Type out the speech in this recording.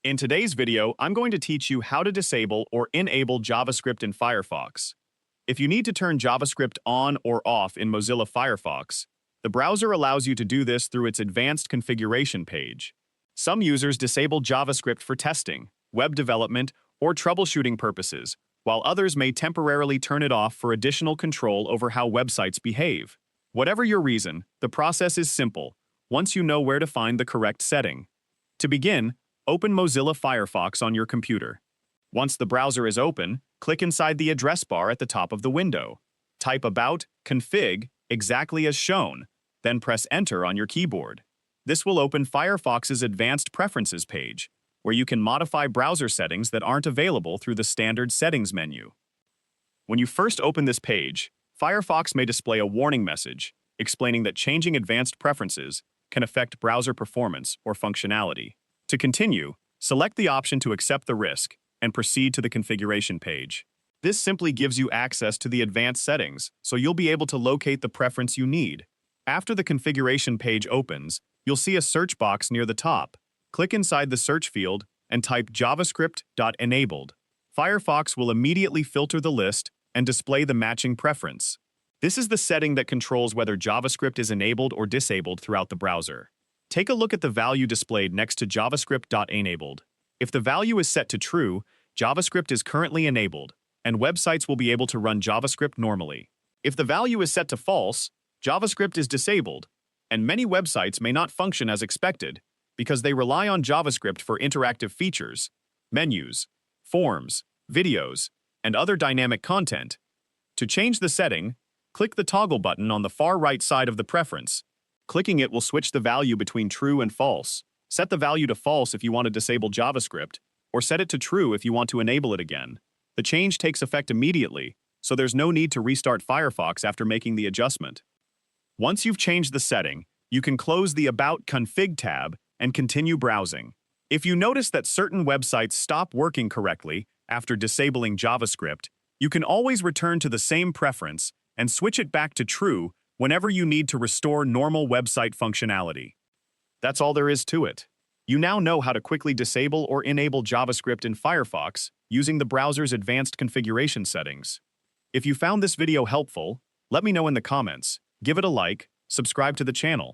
In today's video, I'm going to teach you how to disable or enable JavaScript in Firefox. If you need to turn JavaScript on or off in Mozilla Firefox, the browser allows you to do this through its advanced configuration page. Some users disable JavaScript for testing, web development, or troubleshooting purposes, while others may temporarily turn it off for additional control over how websites behave. Whatever your reason, the process is simple, once you know where to find the correct setting. To begin, open Mozilla Firefox on your computer. Once the browser is open, click inside the address bar at the top of the window. Type About, Config, exactly as shown, then press Enter on your keyboard. This will open Firefox's Advanced Preferences page, where you can modify browser settings that aren't available through the standard settings menu. When you first open this page, Firefox may display a warning message explaining that changing advanced preferences can affect browser performance or functionality. To continue, select the option to accept the risk and proceed to the configuration page. This simply gives you access to the advanced settings, so you'll be able to locate the preference you need. After the configuration page opens, you'll see a search box near the top. Click inside the search field and type javascript.enabled. Firefox will immediately filter the list and display the matching preference. This is the setting that controls whether JavaScript is enabled or disabled throughout the browser. Take a look at the value displayed next to javascript.enabled. If the value is set to true, JavaScript is currently enabled, and websites will be able to run JavaScript normally. If the value is set to false, JavaScript is disabled, and many websites may not function as expected because they rely on JavaScript for interactive features, menus, forms, videos, and other dynamic content. To change the setting, click the toggle button on the far right side of the preference. Clicking it will switch the value between true and false. Set the value to false if you want to disable JavaScript, or set it to true if you want to enable it again. The change takes effect immediately, so there's no need to restart Firefox after making the adjustment. Once you've changed the setting, you can close the About Config tab and continue browsing. If you notice that certain websites stop working correctly after disabling JavaScript, you can always return to the same preference and switch it back to true whenever you need to restore normal website functionality. That's all there is to it. You now know how to quickly disable or enable JavaScript in Firefox using the browser's advanced configuration settings. If you found this video helpful, let me know in the comments, give it a like, subscribe to the channel,